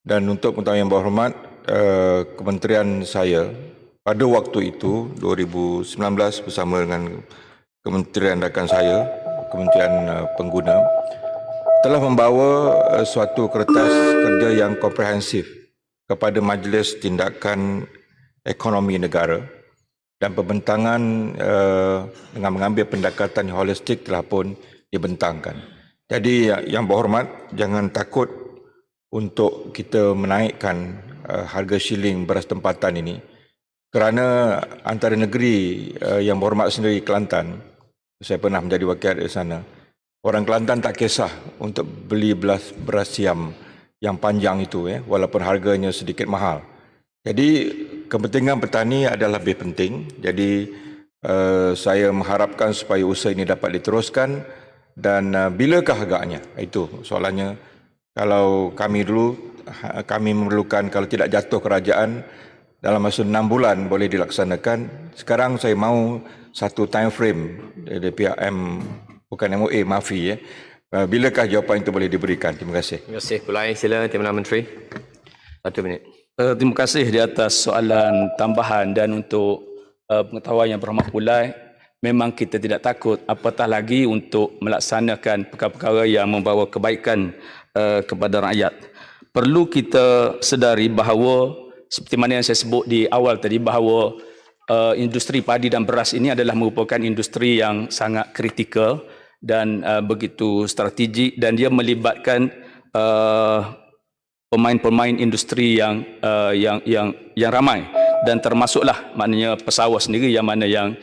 Dan untuk pengetahuan yang berhormat, kementerian saya pada waktu itu 2019 bersama dengan kementerian rakan saya, Kementerian Pengguna, telah membawa suatu kertas kerja yang komprehensif kepada Majlis Tindakan Ekonomi Negara, dan pembentangan dengan mengambil pendekatan holistik telah pun dibentangkan. Jadi yang berhormat, jangan takut untuk kita menaikkan harga shilling beras tempatan ini, kerana antara negeri yang berhormat sendiri, Kelantan, saya pernah menjadi wakil di sana, orang Kelantan tak kisah untuk beli beras siam yang panjang itu, walaupun harganya sedikit mahal. Jadi kepentingan petani adalah lebih penting. Jadi saya mengharapkan supaya usaha ini dapat diteruskan, dan bilakah agaknya? Itu soalannya. Kalau kami dulu, kami memerlukan kalau tidak jatuh kerajaan dalam masa 6 bulan boleh dilaksanakan. Sekarang saya mahu satu time frame dari pihak bukan MOA, maafi. Bilakah jawapan itu boleh diberikan? Terima kasih. Terima kasih. Pulai sila Timbalan Menteri. 1 minit. Terima kasih di atas soalan tambahan, dan untuk pengetahuan yang berhormat Pulai, memang kita tidak takut, apatah lagi untuk melaksanakan perkara-perkara yang membawa kebaikan kepada rakyat. Perlu kita sedari bahawa seperti mana yang saya sebut di awal tadi, bahawa industri padi dan beras ini adalah merupakan industri yang sangat kritikal dan begitu strategik, dan dia melibatkan pemain-pemain industri yang ramai, dan termasuklah maknanya pesawat sendiri yang mana yang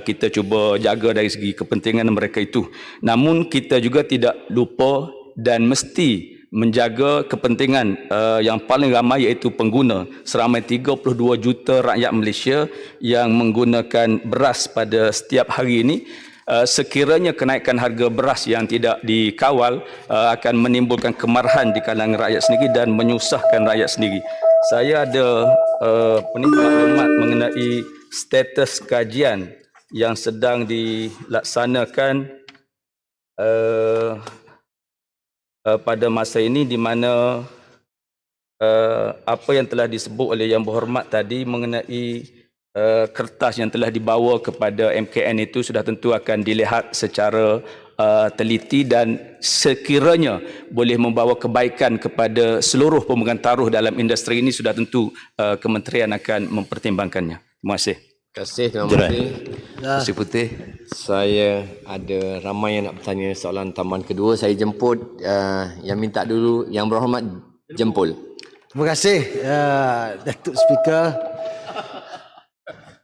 kita cuba jaga dari segi kepentingan mereka itu. Namun kita juga tidak lupa dan mesti menjaga kepentingan yang paling ramai, iaitu pengguna. Seramai 32 juta rakyat Malaysia yang menggunakan beras pada setiap hari ini. Sekiranya kenaikan harga beras yang tidak dikawal akan menimbulkan kemarahan di kalangan rakyat sendiri dan menyusahkan rakyat sendiri. Saya ada maklumat mengenai status kajian yang sedang dilaksanakan pada masa ini, di mana apa yang telah disebut oleh Yang Berhormat tadi mengenai kertas yang telah dibawa kepada MKN itu sudah tentu akan dilihat secara teliti, dan sekiranya boleh membawa kebaikan kepada seluruh pemegang taruh dalam industri ini, sudah tentu kementerian akan mempertimbangkannya. Terima kasih. Terima kasih Tuan Menteri. Kursi Putih. Saya ada ramai yang nak bertanya soalan tambahan kedua. Saya jemput yang minta dulu. Yang Berhormat jempol. Terima kasih Datuk Speaker.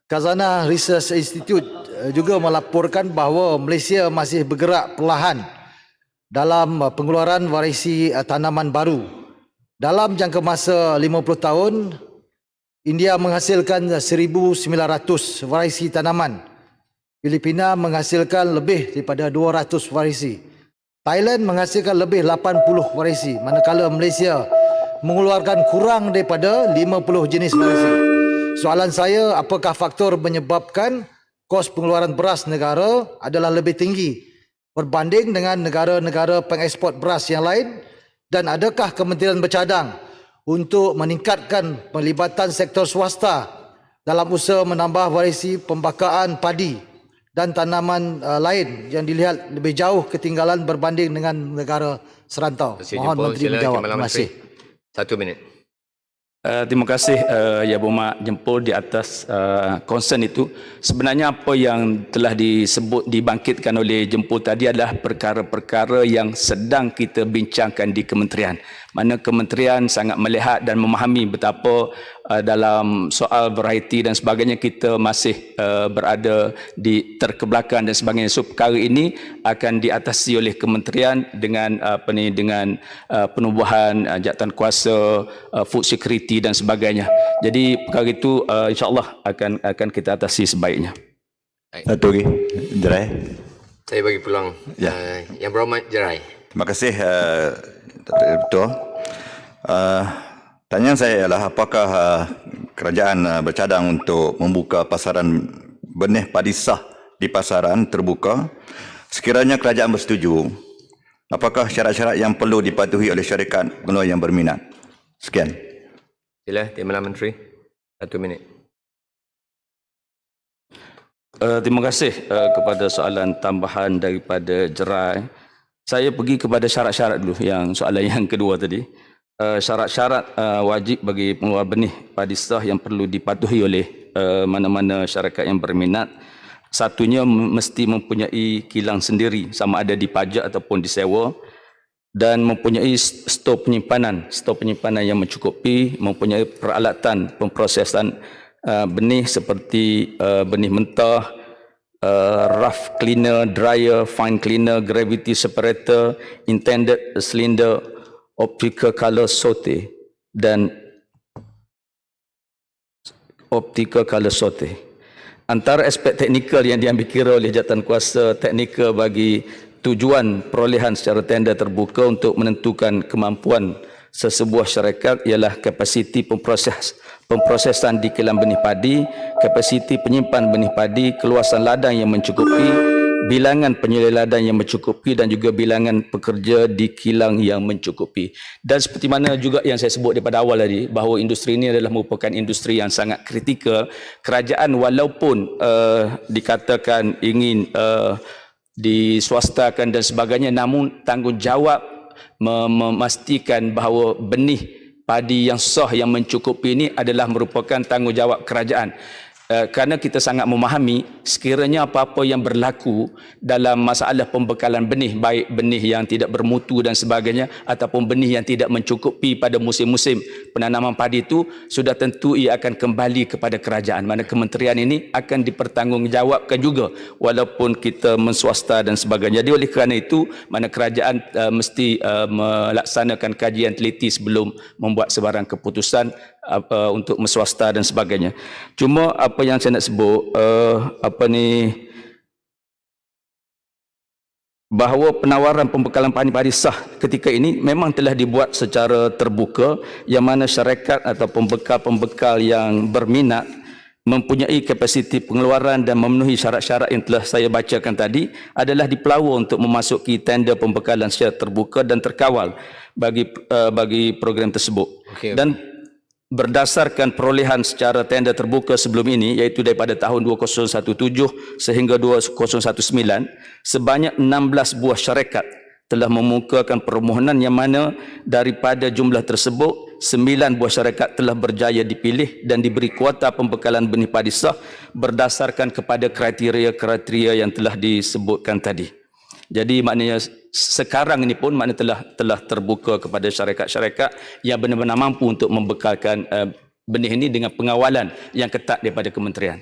Khazanah Research Institute juga melaporkan bahawa Malaysia masih bergerak perlahan dalam pengeluaran varisi tanaman baru. Dalam jangka masa 50 tahun, India menghasilkan 1,900 varisi tanaman. Filipina menghasilkan lebih daripada 200 varisi. Thailand menghasilkan lebih 80 varisi, manakala Malaysia mengeluarkan kurang daripada 50 jenis varisi. Soalan saya, apakah faktor menyebabkan kos pengeluaran beras negara adalah lebih tinggi berbanding dengan negara-negara pengeksport beras yang lain, dan adakah kementerian bercadang untuk meningkatkan pelibatan sektor swasta dalam usaha menambah varisi pembakaan padi dan tanaman lain yang dilihat lebih jauh ketinggalan berbanding dengan negara serantau? Mohon Menteri menjawab. Terima kasih. 1 minit. Terima kasih Yang Berhormat Jempol di atas concern itu. Sebenarnya apa yang telah disebut, dibangkitkan oleh Jempol tadi adalah perkara-perkara yang sedang kita bincangkan di kementerian. Mana kementerian sangat melihat dan memahami betapa dalam soal variety dan sebagainya kita masih berada di terkebelakang dan sebagainya. So perkara ini akan diatasi oleh kementerian dengan dengan penubuhan jawatan kuasa, food security dan sebagainya. Jadi perkara itu insya-Allah akan kita atasi sebaiknya. Satu lagi, Jerai. Saya bagi peluang Yang Berhormat Jerai. Terima kasih Ketua. Tanyaan saya ialah apakah kerajaan bercadang untuk membuka pasaran benih padi sah di pasaran terbuka? Sekiranya kerajaan bersetuju, apakah syarat-syarat yang perlu dipatuhi oleh syarikat pengeluar yang berminat? Sekian. Sila, Timbalan Menteri. 1 minit. Terima kasih kepada soalan tambahan daripada Jerai. Saya pergi kepada syarat-syarat dulu, yang soalan yang kedua tadi. Syarat-syarat wajib bagi pengeluar benih padi sah yang perlu dipatuhi oleh mana-mana syarikat yang berminat. Satunya mesti mempunyai kilang sendiri, sama ada dipajak ataupun disewa, dan mempunyai stor penyimpanan yang mencukupi, mempunyai peralatan pemprosesan benih seperti benih mentah, rough cleaner, dryer, fine cleaner, gravity separator, intended cylinder, optical color sorter dan optical color sorter. Antara aspek teknikal yang diambil kira oleh jawatankuasa teknikal bagi tujuan perolehan secara tender terbuka untuk menentukan kemampuan sesebuah syarikat ialah kapasiti pemprosesan di kilang benih padi, kapasiti penyimpan benih padi, keluasan ladang yang mencukupi, bilangan penyulai ladang yang mencukupi dan juga bilangan pekerja di kilang yang mencukupi. Dan seperti mana juga yang saya sebut daripada awal tadi, bahawa industri ini adalah merupakan industri yang sangat kritikal. Kerajaan walaupun dikatakan ingin diswastakan dan sebagainya, namun tanggungjawab memastikan bahawa benih padi yang sah yang mencukupi ini adalah merupakan tanggungjawab kerajaan. Kerana kita sangat memahami sekiranya apa-apa yang berlaku dalam masalah pembekalan benih, baik benih yang tidak bermutu dan sebagainya ataupun benih yang tidak mencukupi pada musim-musim penanaman padi itu, sudah tentu ia akan kembali kepada kerajaan. Mana kementerian ini akan dipertanggungjawabkan juga walaupun kita menswasta dan sebagainya. Jadi oleh kerana itu, mana kerajaan mesti melaksanakan kajian teliti sebelum membuat sebarang keputusan untuk menswasta dan sebagainya. Cuma apa yang saya nak sebut, bahawa penawaran pembekalan padi sah ketika ini memang telah dibuat secara terbuka, yang mana syarikat atau pembekal-pembekal yang berminat mempunyai kapasiti pengeluaran dan memenuhi syarat-syarat yang telah saya bacakan tadi adalah dipelawa untuk memasuki tender pembekalan secara terbuka dan terkawal bagi program tersebut. Dan berdasarkan perolehan secara tender terbuka sebelum ini, iaitu daripada tahun 2017 sehingga 2019, sebanyak 16 buah syarikat telah memukakan permohonan, yang mana daripada jumlah tersebut 9 buah syarikat telah berjaya dipilih dan diberi kuota pembekalan benih padi sah berdasarkan kepada kriteria-kriteria yang telah disebutkan tadi. Jadi maknanya sekarang ini pun maknanya telah terbuka kepada syarikat-syarikat yang benar-benar mampu untuk membekalkan benih ini dengan pengawalan yang ketat daripada kementerian.